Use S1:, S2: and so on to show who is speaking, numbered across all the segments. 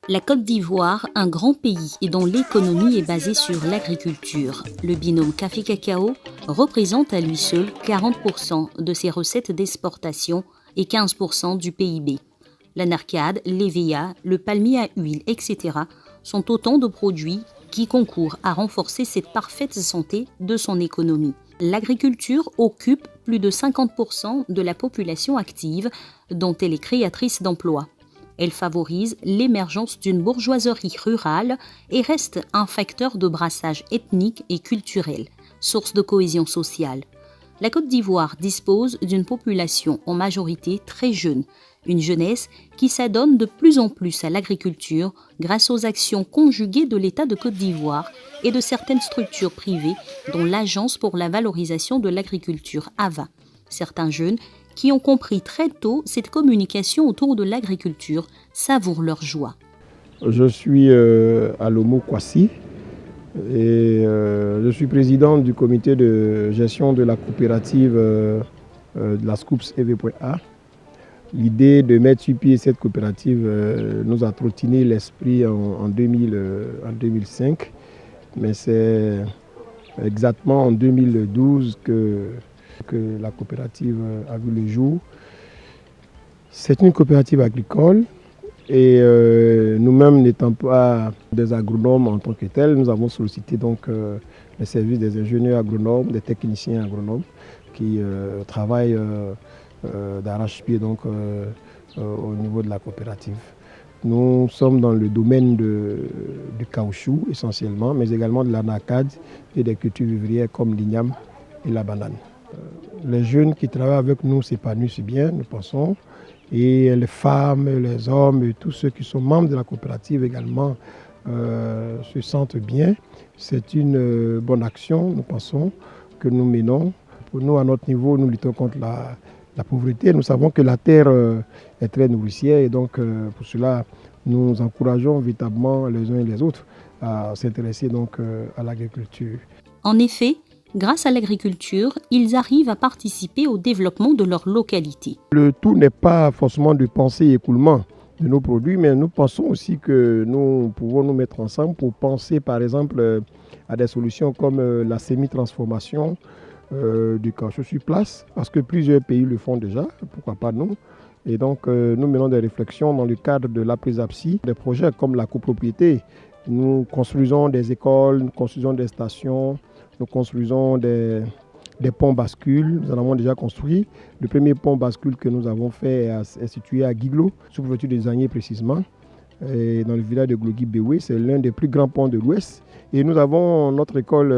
S1: La Côte d'Ivoire, un grand pays et dont l'économie est basée sur l'agriculture. Le binôme café-cacao représente à lui seul 40% de ses recettes d'exportation et 15% du PIB. L'anarcade, l'EVA, le palmier à huile, etc. sont autant de produits qui concourent à renforcer cette parfaite santé de son économie. L'agriculture occupe plus de 50% de la population active, dont elle est créatrice d'emplois. Elle favorise l'émergence d'une bourgeoisie rurale et reste un facteur de brassage ethnique et culturel, source de cohésion sociale. La Côte d'Ivoire dispose d'une population en majorité très jeune, une jeunesse qui s'adonne de plus en plus à l'agriculture grâce aux actions conjuguées de l'État de Côte d'Ivoire et de certaines structures privées, dont l'Agence pour la valorisation de l'agriculture AVA. Certains jeunes qui ont compris très tôt cette communication autour de l'agriculture savourent leur joie.
S2: Je suis Alomo Kwasi et je suis président du comité de gestion de la coopérative de la Scoops EV.A. L'idée de mettre sur pied cette coopérative nous a trottiné l'esprit en 2005, mais c'est exactement en 2012 que la coopérative a vu le jour. C'est une coopérative agricole et nous-mêmes n'étant pas des agronomes en tant que tels, nous avons sollicité donc les services des ingénieurs agronomes, des techniciens agronomes qui travaillent d'arrache-pied donc au niveau de la coopérative. Nous sommes dans le domaine du caoutchouc essentiellement, mais également de l'anacade et des cultures vivrières comme l'igname et la banane. Les jeunes qui travaillent avec nous s'épanouissent bien, nous pensons, et les femmes, les hommes, et tous ceux qui sont membres de la coopérative également se sentent bien. C'est une bonne action, nous pensons, que nous menons. Pour nous, à notre niveau, nous luttons contre la pauvreté. Nous savons que la terre est très nourricière et donc pour cela, nous encourageons véritablement les uns et les autres à s'intéresser donc à l'agriculture.
S1: En effet, grâce à l'agriculture, ils arrivent à participer au développement de leur localité.
S2: Le tout n'est pas forcément de penser écoulement de nos produits, mais nous pensons aussi que nous pouvons nous mettre ensemble pour penser par exemple à des solutions comme la semi-transformation du caoutchouc sur place, parce que plusieurs pays le font déjà, pourquoi pas nous. Et donc nous menons des réflexions dans le cadre de l'APRESAPSI, des projets comme la copropriété. Nous construisons des écoles, nous construisons des stations, nous construisons des ponts bascules. Nous en avons déjà construit. Le premier pont bascule que nous avons fait est situé à Guiglo, sous préfecture des Agnès précisément, et dans le village de Glogui-Béoué. C'est l'un des plus grands ponts de l'Ouest. Et nous avons notre école,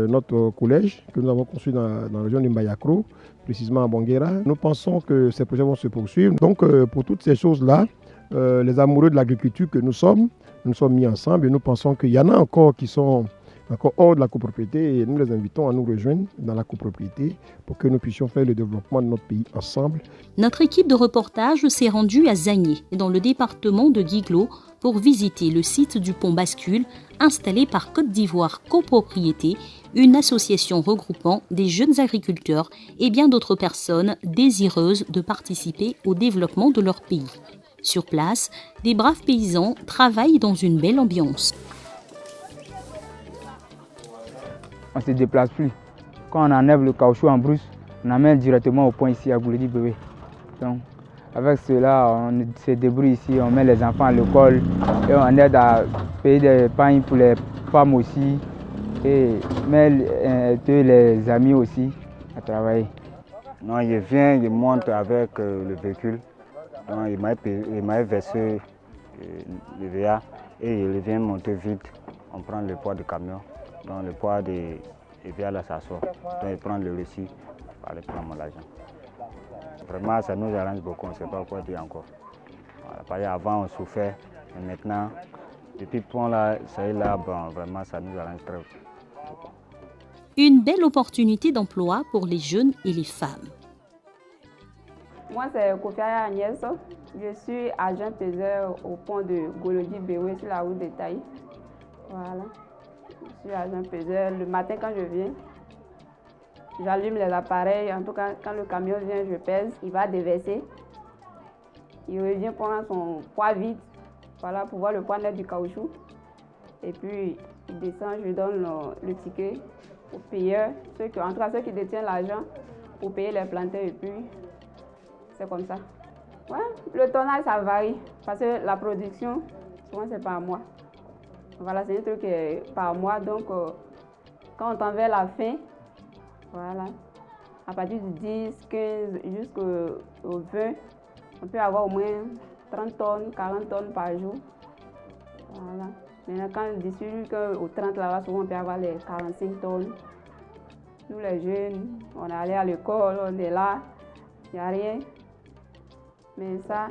S2: notre collège que nous avons construit dans la région de Mbayakro, précisément à Banguera. Nous pensons que ces projets vont se poursuivre. Donc pour toutes ces choses-là, les amoureux de l'agriculture que nous sommes mis ensemble et nous pensons qu'il y en a encore qui sont encore hors de la copropriété et nous les invitons à nous rejoindre dans la copropriété pour que nous puissions faire le développement de notre pays ensemble.
S1: Notre équipe de reportage s'est rendue à Zagné, dans le département de Guiglo, pour visiter le site du pont bascule installé par Côte d'Ivoire Copropriété, une association regroupant des jeunes agriculteurs et bien d'autres personnes désireuses de participer au développement de leur pays. Sur place, des braves paysans travaillent dans une belle ambiance.
S3: On ne se déplace plus. Quand on enlève le caoutchouc en brousse, on amène directement au point ici à Glogui-Béoué. Donc, avec cela, on se débrouille ici, on met les enfants à l'école et on aide à payer des pagnes pour les femmes aussi et met les amis aussi à travailler.
S4: Non, il vient, il monte avec le véhicule. Donc, il m'a versé le VA et il vient monter vite. On prend le poids du camion. Donc le poids de VA là s'assoit. Donc il prend le récit pour aller prendre l'argent. Vraiment ça nous arrange beaucoup, on ne sait pas quoi dire encore. Voilà, parce qu'avant on souffrait, mais maintenant, depuis le pont là, ça est là, bon, vraiment ça nous arrange très beaucoup.
S1: Une belle opportunité d'emploi pour les jeunes et les femmes.
S5: Moi, c'est Kofiaya Agnès. Je suis agent peseur au pont de Glogui-Béoué sur la route de Taï. Voilà. Je suis agent peseur. Le matin, quand je viens, j'allume les appareils. En tout cas, quand le camion vient, je pèse. Il va déverser. Il revient prendre son poids vide. voilà, pour voir le poids net du caoutchouc. Et puis, il descend, je donne le ticket aux payeurs, en tout cas ceux qui détiennent l'argent, pour payer les planteurs. Et puis, c'est comme ça. Ouais, le tonnage, ça varie, parce que la production, souvent, c'est par mois. Voilà, c'est un truc qui est par mois, donc quand on tend vers la fin, voilà, à partir du 10, 15 jusqu'au 20, on peut avoir au moins 30 tonnes, 40 tonnes par jour. Voilà. Maintenant, quand d'ici au 30 là-bas, souvent on peut avoir les 45 tonnes. Nous les jeunes, on est allé à l'école, on est là, il n'y a rien. Mais ça,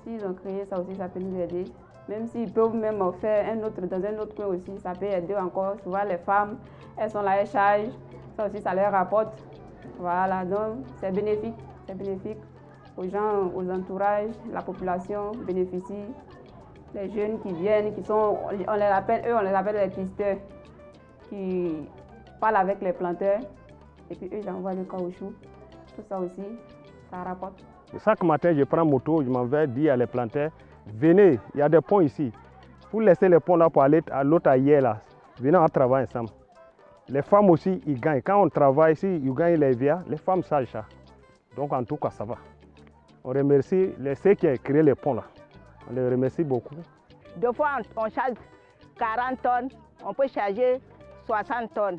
S5: s'ils ont créé ça aussi, ça peut nous aider. Même s'ils peuvent même faire dans un autre coin aussi, ça peut aider encore. Souvent les femmes, elles sont là, elles chargent. Ça aussi, ça leur rapporte. Voilà, donc c'est bénéfique aux gens, aux entourages, la population bénéficie. Les jeunes qui viennent, on les appelle les pisteurs, qui parlent avec les planteurs. Et puis eux, j'envoie le caoutchouc. Tout ça aussi, ça rapporte.
S6: Chaque matin, je prends moto, je m'en vais dire à les planteurs, venez, il y a des ponts ici. Pour laisser les ponts là pour aller à l'autre ailleurs là, venez, on travaille ensemble. Les femmes aussi, ils gagnent. Quand on travaille ici, ils gagnent les vies, les femmes savent ça. Donc en tout cas, ça va. On remercie ceux qui ont créé les ponts là. On les remercie beaucoup.
S7: Deux fois, on charge 40 tonnes, on peut charger 60 tonnes.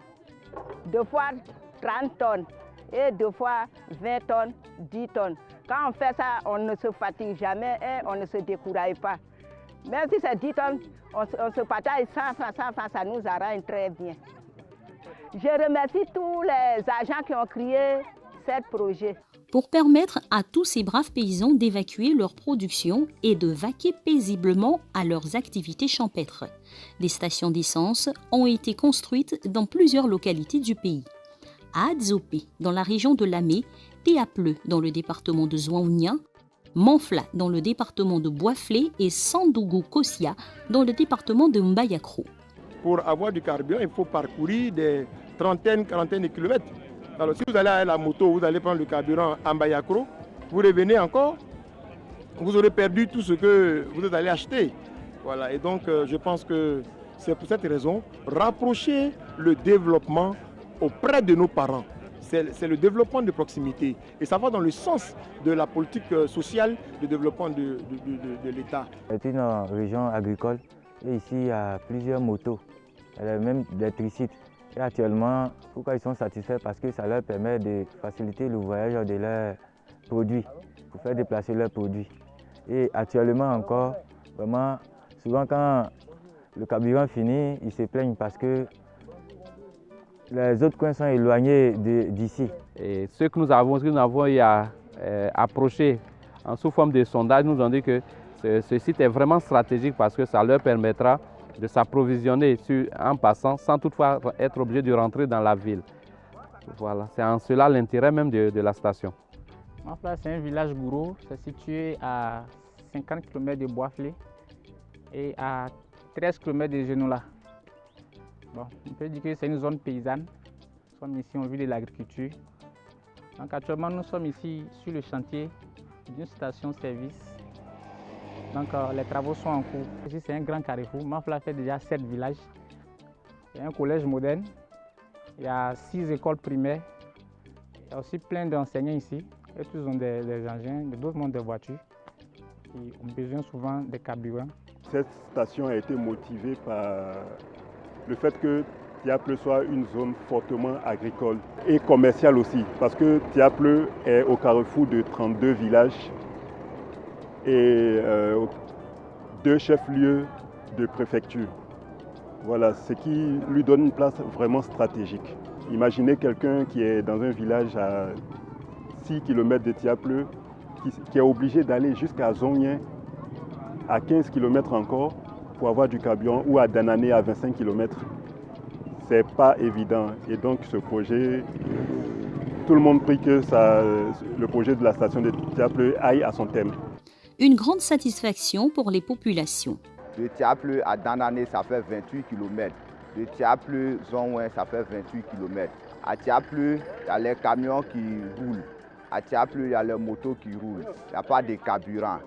S7: Deux fois, 30 tonnes. Et deux fois, 20 tonnes, 10 tonnes. Quand on fait ça, on ne se fatigue jamais et on ne se décourage pas. Même si c'est 10 tonnes, on se partage 100 francs, ça nous arrange très bien. Je remercie tous les agents qui ont créé ce projet.
S1: Pour permettre à tous ces braves paysans d'évacuer leur production et de vaquer paisiblement à leurs activités champêtres. Des stations d'essence ont été construites dans plusieurs localités du pays. À Adzopé, dans la région de Lamé, Théapleu, dans le département de Zouaounia, Manfla, dans le département de Boisflé et Sandougou-Kossia, dans le département de Mbayakro.
S2: Pour avoir du carburant, il faut parcourir des quarantaines de kilomètres. Alors si vous allez à la moto, vous allez prendre le carburant à Mbayakro, vous revenez encore, vous aurez perdu tout ce que vous êtes allé acheter. Voilà, et donc je pense que c'est pour cette raison, rapprocher le développement auprès de nos parents. C'est le développement de proximité. Et ça va dans le sens de la politique sociale de développement de l'État.
S3: C'est une région agricole et ici il y a plusieurs motos, il y a même des tricites. Et actuellement, pourquoi ils sont satisfaits? Parce que ça leur permet de faciliter le voyage de leurs produits, pour faire déplacer leurs produits. Et actuellement encore, vraiment, souvent quand le carburant finit, ils se plaignent parce que les autres coins sont éloignés d'ici.
S8: Et ce que nous avons approché sous forme de sondage, nous ont dit que ce site est vraiment stratégique parce que ça leur permettra de s'approvisionner en passant sans toutefois être obligé de rentrer dans la ville. Voilà, c'est en cela l'intérêt même de la station.
S9: Manfla, c'est un village gourou, c'est situé à 50 km de Boisflé et à 13 km de Genoula. Bon, on peut dire que c'est une zone paysanne. Nous sommes ici, on vit de l'agriculture. Donc actuellement, nous sommes ici sur le chantier d'une station-service. Donc les travaux sont en cours. Ici, c'est un grand carrefour. Manfla fait déjà 7 villages. Il y a un collège moderne. Il y a 6 écoles primaires. Il y a aussi plein d'enseignants ici. Et tous ont des engins, d'autres ont des voitures. Ils ont besoin souvent de carburant.
S10: Cette station a été motivée par le fait que Théapleu soit une zone fortement agricole et commerciale aussi. Parce que Théapleu est au carrefour de 32 villages et 2 chefs-lieux de préfecture. Voilà, ce qui lui donne une place vraiment stratégique. Imaginez quelqu'un qui est dans un village à 6 km de Théapleu, qui est obligé d'aller jusqu'à Zonien, à 15 km encore, pour avoir du carburant, ou à Danané à 25 km. C'est pas évident. Et donc ce projet, tout le monde prie que le projet de la station de Théapleu aille à son terme.
S1: Une grande satisfaction pour les populations.
S11: De Théapleu à Danané, ça fait 28 km. De Théapleu, Zonouin, ça fait 28 km. À Théapleu, il y a les camions qui roulent. À Théapleu, il y a les motos qui roulent. Il n'y a pas de carburant.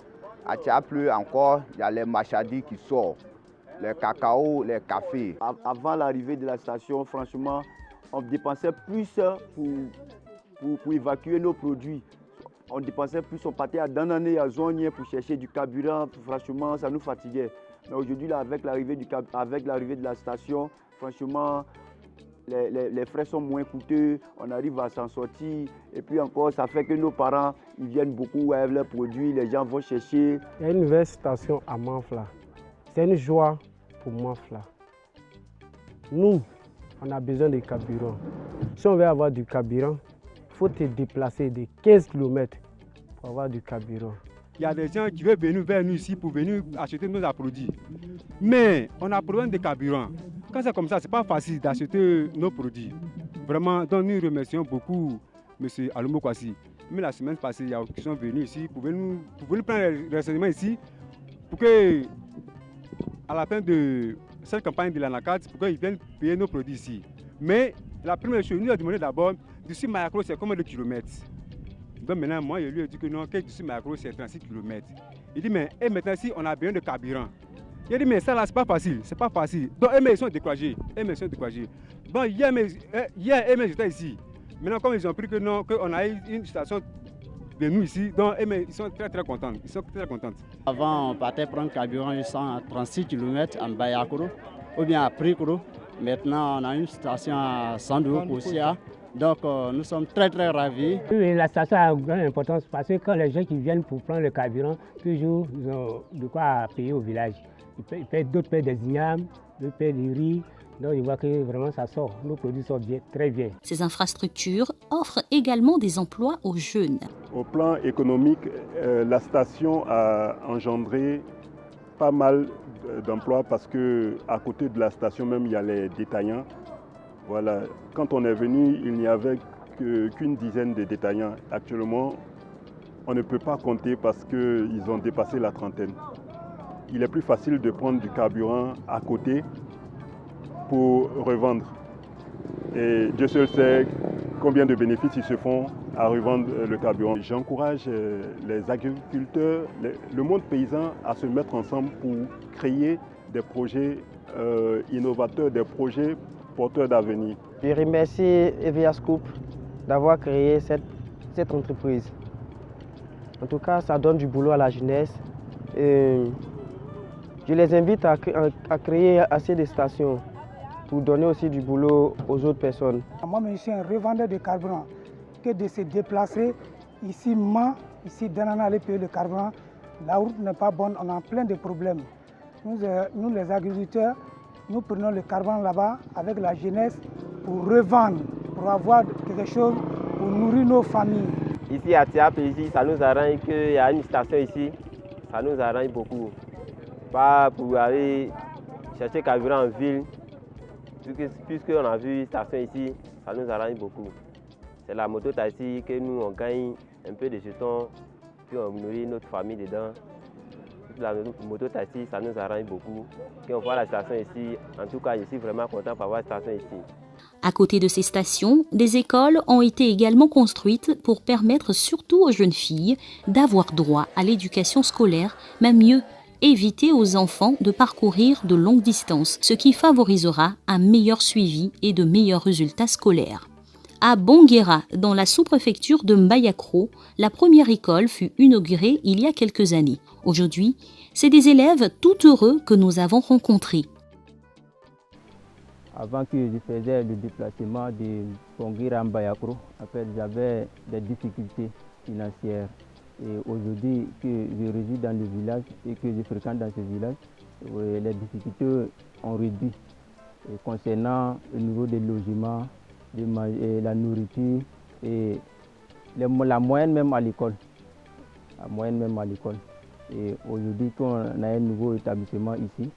S11: À Tiapleu encore, il y a les machadis qui sortent, les cacao, les cafés.
S12: Avant l'arrivée de la station, franchement, on dépensait plus pour évacuer nos produits. On dépensait plus, on partait à Dandané, à Zonye pour chercher du carburant. Franchement, ça nous fatiguait. Mais aujourd'hui, avec l'arrivée de la station, franchement, les frais sont moins coûteux, on arrive à s'en sortir. Et puis encore, ça fait que nos parents, ils viennent beaucoup avec leurs produits, les gens vont chercher.
S2: Il y a une nouvelle station à Manfla. C'est une joie pour Manfla. Nous, on a besoin de carburant. Si on veut avoir du carburant, il faut te déplacer de 15 km pour avoir du carburant.
S13: Il y a des gens qui veulent venir vers nous ici pour venir acheter nos produits. Mais on a besoin de carburant. Quand c'est comme ça, ce n'est pas facile d'acheter nos produits. Vraiment, donc nous remercions beaucoup M. Alomo Kwasi. Mais la semaine passée, il y a qui sont venus ici pour venir prendre les renseignements ici pour que, à la fin de cette campagne de l'ANACAD, pour qu'ils viennent payer nos produits ici. Mais la première chose, nous avons demandé d'abord, d'ici Mayakro, c'est combien de kilomètres? Donc maintenant, moi, je lui ai dit que non, que d'ici Mayakro, c'est 36 km. Il dit, mais et maintenant, si on a besoin de carburant. Il a dit, mais ça là, c'est pas facile, c'est pas facile. Donc, ils sont découragés. Bon, hier, j'étais ici. Maintenant, comme ils ont pris que non, qu'on a eu une station de nous ici, donc ils sont très contents.
S14: Avant, on partait prendre carburant à 36 km en Bayakro ou bien à Prikro. Maintenant, on a une station à Sandou aussi. Donc, nous sommes très ravis.
S15: Oui, la station a une grande importance parce que quand les gens qui viennent pour prendre le carburant, toujours, ils ont de quoi payer au village. D'autres paient des ignames, d'autres paient du riz. Donc, ils voient que vraiment ça sort. Nos produits sortent bien, très bien.
S1: Ces infrastructures offrent également des emplois aux jeunes.
S10: Au plan économique, la station a engendré pas mal d'emplois parce qu'à côté de la station même, il y a les détaillants. Voilà. Quand on est venu, il n'y avait qu'une dizaine de détaillants. Actuellement, on ne peut pas compter parce qu'ils ont dépassé la trentaine. Il est plus facile de prendre du carburant à côté pour revendre. Et Dieu seul sait combien de bénéfices ils se font à revendre le carburant. J'encourage les agriculteurs, le monde paysan à se mettre ensemble pour créer des projets innovateurs, des projets porteurs d'avenir.
S16: Je remercie EVA Scoop d'avoir créé cette entreprise. En tout cas, ça donne du boulot à la jeunesse. Et je les invite à créer assez de stations pour donner aussi du boulot aux autres personnes.
S17: Moi, je suis un revendeur de carburant. Que de se déplacer ici, ici, Danana, aller payer le carburant, la route n'est pas bonne, on a plein de problèmes. Nous les agriculteurs, nous prenons le carburant là-bas avec la jeunesse pour revendre, pour avoir quelque chose pour nourrir nos familles.
S18: Ici à Tiap, ici, ça nous arrange qu'il y a une station ici, ça nous arrange beaucoup. Pas pour aller chercher carburant en ville, puisqu'on a vu une station ici, ça nous arrange beaucoup. C'est la moto-taxi que nous on gagne un peu de jetons, puis on nourrit notre famille dedans. La moto-taxi, ça nous arrange beaucoup. Quand on voit la station ici, en tout cas, je suis vraiment content d'avoir la station ici.
S1: À côté de ces stations, des écoles ont été également construites pour permettre surtout aux jeunes filles d'avoir droit à l'éducation scolaire, même mieux, éviter aux enfants de parcourir de longues distances, ce qui favorisera un meilleur suivi et de meilleurs résultats scolaires. À Bonguera, dans la sous-préfecture de Mbayakro, la première école fut inaugurée il y a quelques années. Aujourd'hui, c'est des élèves tout heureux que nous avons rencontrés.
S3: Avant que je faisais le déplacement de Bonguera à Mbayakro, j'avais des difficultés financières. Et aujourd'hui que je réside dans le village et que je fréquente dans ce village, les difficultés ont réduit. Et concernant le niveau des logements, la nourriture et la moyenne même à l'école. Et aujourd'hui qu'on a un nouveau établissement ici,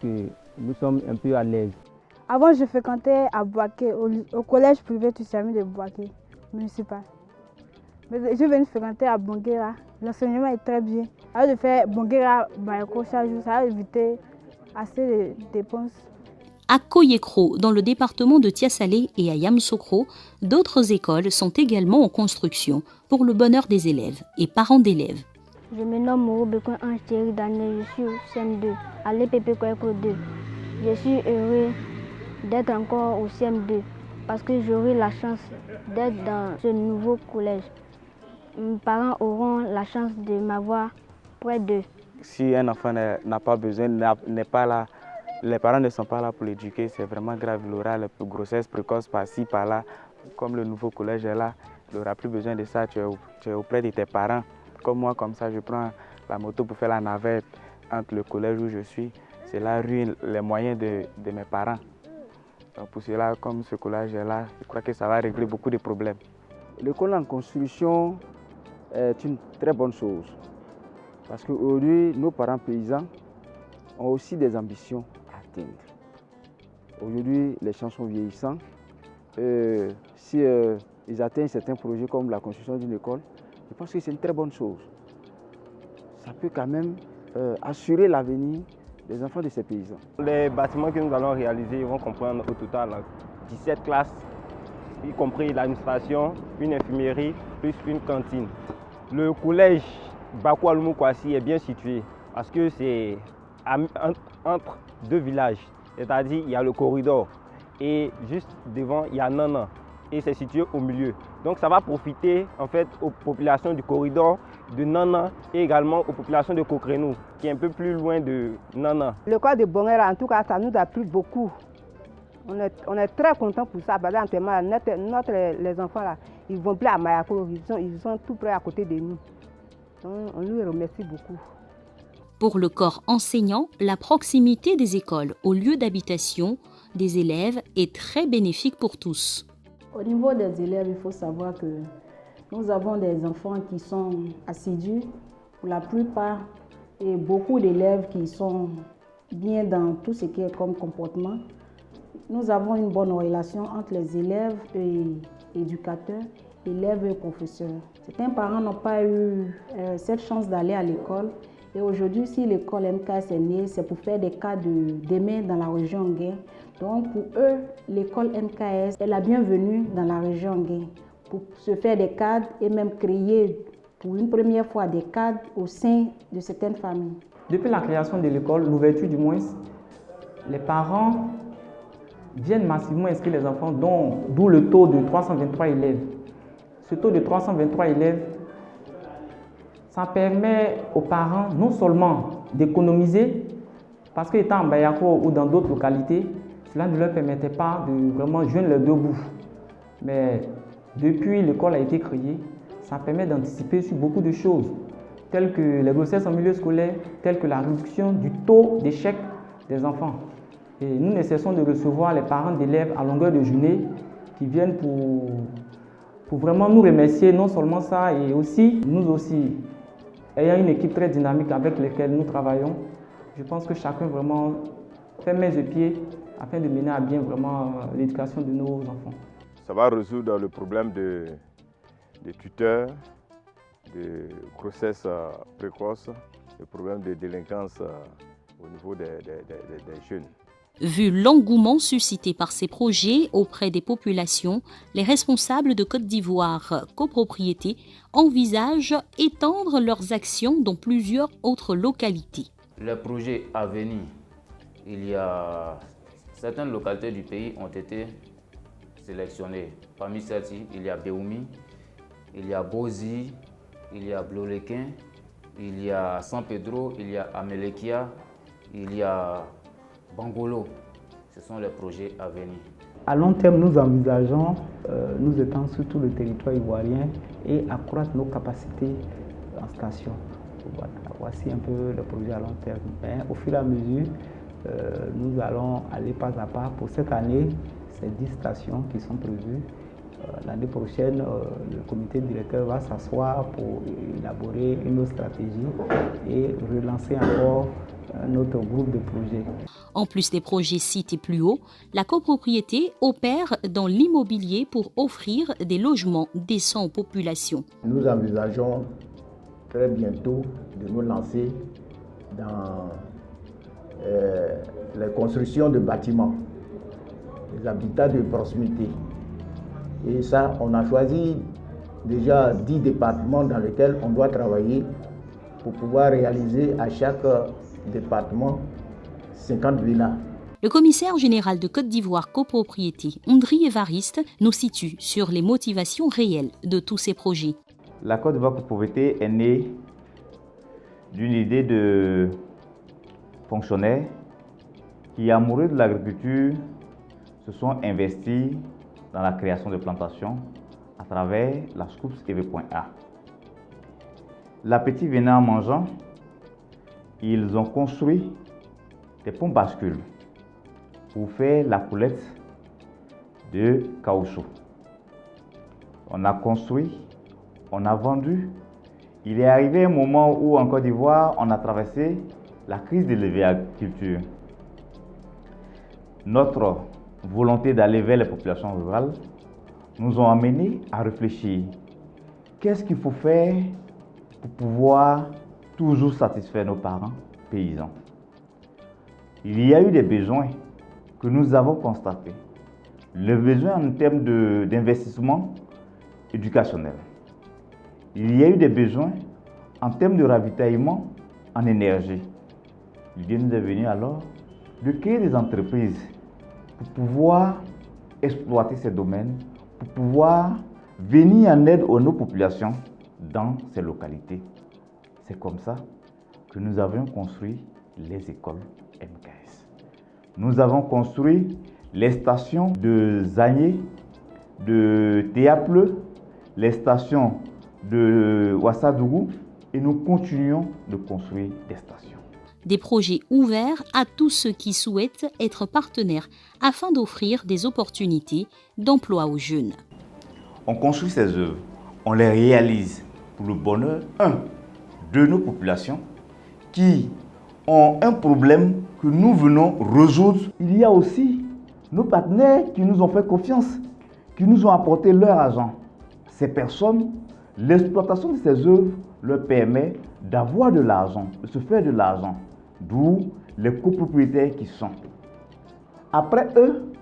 S3: que nous sommes un peu à l'aise.
S19: Avant je fréquentais à Bouaké, au collège privé Tussami de Bouaké, municipal. Mais je viens fréquenter à Bonguera, l'enseignement est très bien. Alors de faire Bonguera Bayakro chaque jour, ça va éviter assez de dépenses.
S1: À Koyekro, dans le département de Tiasalé et à Yamsokro, d'autres écoles sont également en construction pour le bonheur des élèves et parents d'élèves.
S20: Je me nomme Moro Bekon Ange Thierry Daniel, je suis au CM2 à l'EPP Koyeko 2. Je suis heureux d'être encore au CM2 parce que j'aurai la chance d'être dans ce nouveau collège. Mes parents auront la chance de m'avoir près d'eux.
S3: Si un enfant n'a pas besoin, n'est pas là, les parents ne sont pas là pour l'éduquer, c'est vraiment grave. Il aura la grossesse précoce par-ci, par-là. Comme le nouveau collège est là, il n'aura plus besoin de ça. Tu es auprès de tes parents. Comme moi, comme ça, je prends la moto pour faire la navette entre le collège où je suis. Cela ruine les moyens de mes parents. Donc pour cela, comme ce collège est là, je crois que ça va régler beaucoup de problèmes. L'école en construction est une très bonne chose. Parce qu'aujourd'hui, nos parents paysans ont aussi des ambitions à atteindre. Aujourd'hui, les champs sont vieillissants. Si ils atteignent certains projets comme la construction d'une école, je pense que c'est une très bonne chose. Ça peut quand même assurer l'avenir des enfants de ces paysans.
S18: Les bâtiments que nous allons réaliser vont comprendre au total 17 classes, y compris l'administration, une infirmerie, plus une cantine. Le collège Bakou Aloumou Kwasi est bien situé parce que c'est entre deux villages, c'est-à-dire il y a le corridor et juste devant il y a Nana et c'est situé au milieu. Donc ça va profiter en fait aux populations du corridor de Nana et également aux populations de Kokrenou qui est un peu plus loin de Nana.
S7: L'école de Bongera, en tout cas, ça nous a plu beaucoup. On est très contents pour ça. Par exemple, les enfants là, ils vont plus à Mayako, ils sont tout près à côté de nous. Donc, on nous remercie beaucoup.
S1: Pour le corps enseignant, la proximité des écoles au lieu d'habitation des élèves est très bénéfique pour tous.
S21: Au niveau des élèves, il faut savoir que nous avons des enfants qui sont assidus pour la plupart et beaucoup d'élèves qui sont bien dans tout ce qui est comme comportement. Nous avons une bonne relation entre les élèves et éducateurs, élèves et professeurs. Certains parents n'ont pas eu cette chance d'aller à l'école. Et aujourd'hui, si l'école MKS est née, c'est pour faire des cas de demain dans la région Ngué. Donc pour eux, l'école MKS est la bienvenue dans la région Ngué pour se faire des cadres et même créer pour une première fois des cadres au sein de certaines familles.
S9: Depuis la création de l'école, l'ouverture du moins, les parents viennent massivement inscrire les enfants, d'où le taux de 323 élèves. Ce taux de 323 élèves, ça permet aux parents non seulement d'économiser, parce qu'étant en Bayako ou dans d'autres localités, cela ne leur permettait pas de vraiment joindre les deux bouts. Mais depuis l'école a été créée, ça permet d'anticiper sur beaucoup de choses, telles que les grossesses en milieu scolaire, telles que la réduction du taux d'échec des enfants. Et nous ne cessons de recevoir les parents d'élèves à longueur de journée qui viennent pour vraiment nous remercier, non seulement ça, et aussi, nous aussi, ayant une équipe très dynamique avec laquelle nous travaillons, je pense que chacun vraiment fait main et pieds afin de mener à bien vraiment l'éducation de nos enfants.
S22: Ça va résoudre le problème de tuteurs, de grossesse précoce, le problème de délinquance au niveau des jeunes.
S1: Vu l'engouement suscité par ces projets auprès des populations, les responsables de Côte d'Ivoire Copropriété envisagent étendre leurs actions dans plusieurs autres localités.
S23: Les projets à venir, il y a certaines localités du pays ont été sélectionnées. Parmi celles-ci, il y a Béoumi, il y a Bozi, il y a Blolequin, il y a San Pedro, il y a Amelekia, il y a Bangolo. Ce sont les projets à venir.
S3: À long terme, nous envisageons, nous étant sur tout le territoire ivoirien, et accroître nos capacités en station. Voilà, voici un peu le projet à long terme. Mais au fur et à mesure, nous allons aller pas à pas. Pour cette année, c'est 10 stations qui sont prévues. L'année prochaine, le comité directeur va s'asseoir pour élaborer une autre stratégie et relancer encore notre groupe de projets.
S1: En plus des projets cités plus haut, la copropriété opère dans l'immobilier pour offrir des logements décents aux populations.
S24: Nous envisageons très bientôt de nous lancer dans les constructions de bâtiments, les habitats de proximité. Et ça, on a choisi déjà 10 départements dans lesquels on doit travailler pour pouvoir réaliser à chaque département 50 villas.
S1: Le commissaire général de Côte d'Ivoire Copropriété, Ondri Évariste, nous situe sur les motivations réelles de tous ces projets.
S4: La Côte d'Ivoire Copropriété est née d'une idée de fonctionnaires qui, amoureux de l'agriculture, se sont investis dans la création de plantations à travers la SCOOPS EV.A. L'appétit venant en mangeant, ils ont construit des pompes bascules pour faire la collecte de caoutchouc. On a construit, on a vendu. Il est arrivé un moment où en Côte d'Ivoire, on a traversé la crise de l'agriculture. Notre volonté d'aller vers les populations rurales nous ont amenés à réfléchir. Qu'est-ce qu'il faut faire pour pouvoir toujours satisfaire nos parents paysans? Il y a eu des besoins que nous avons constatés. Le besoin en termes d'investissement éducationnel. Il y a eu des besoins en termes de ravitaillement en énergie. L'idée nous est venue alors de créer des entreprises pour pouvoir exploiter ces domaines, pour pouvoir venir en aide à nos populations dans ces localités. C'est comme ça que nous avions construit les écoles MKS. Nous avons construit les stations de Zagné, de Théapleu, les stations de Ouassadougou et nous continuons de construire des stations.
S1: Des projets ouverts à tous ceux qui souhaitent être partenaires afin d'offrir des opportunités d'emploi aux jeunes.
S4: On construit ces œuvres, on les réalise pour le bonheur, de nos populations qui ont un problème que nous venons résoudre. Il y a aussi nos partenaires qui nous ont fait confiance, qui nous ont apporté leur argent. Ces personnes, l'exploitation de ces œuvres leur permet d'avoir de l'argent, de se faire de l'argent, d'où les copropriétaires qui sont. Après eux,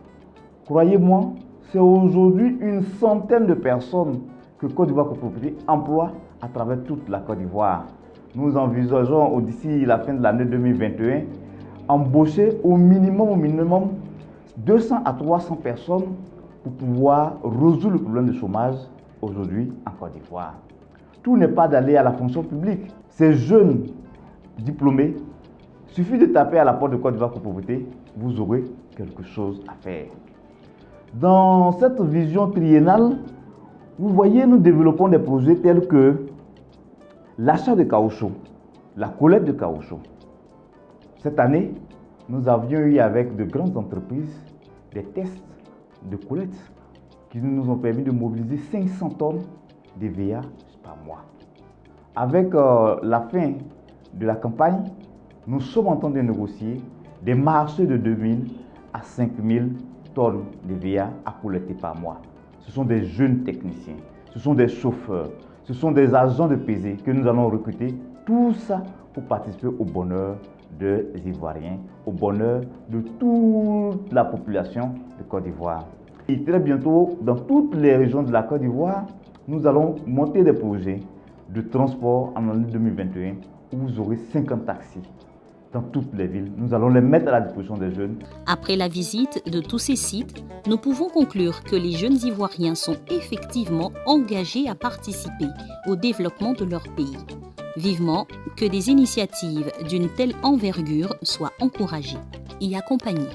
S4: croyez-moi, c'est aujourd'hui une centaine de personnes que Côte d'Ivoire Copropriété emploie à travers toute la Côte d'Ivoire. Nous envisageons d'ici la fin de l'année 2021 embaucher au minimum 200 à 300 personnes pour pouvoir résoudre le problème de chômage aujourd'hui en Côte d'Ivoire. Tout n'est pas d'aller à la fonction publique. Ces jeunes diplômés, il suffit de taper à la porte de Côte d'Ivoire Copropriété, vous aurez quelque chose à faire. Dans cette vision triennale, vous voyez, nous développons des projets tels que l'achat de caoutchouc, la collecte de caoutchouc. Cette année, nous avions eu avec de grandes entreprises des tests de collecte qui nous ont permis de mobiliser 500 tonnes de VA par mois. Avec la fin de la campagne, nous sommes en train de négocier des marchés de 2000 à 5000 tonnes de VA à collecter par mois. Ce sont des jeunes techniciens, ce sont des chauffeurs, ce sont des agents de pesée que nous allons recruter. Tout ça pour participer au bonheur des Ivoiriens, au bonheur de toute la population de Côte d'Ivoire. Et très bientôt, dans toutes les régions de la Côte d'Ivoire, nous allons monter des projets de transport en année 2021 où vous aurez 50 taxis dans toutes les villes. Nous allons les mettre à la disposition des jeunes.
S1: Après la visite de tous ces sites, nous pouvons conclure que les jeunes Ivoiriens sont effectivement engagés à participer au développement de leur pays. Vivement que des initiatives d'une telle envergure soient encouragées et accompagnées.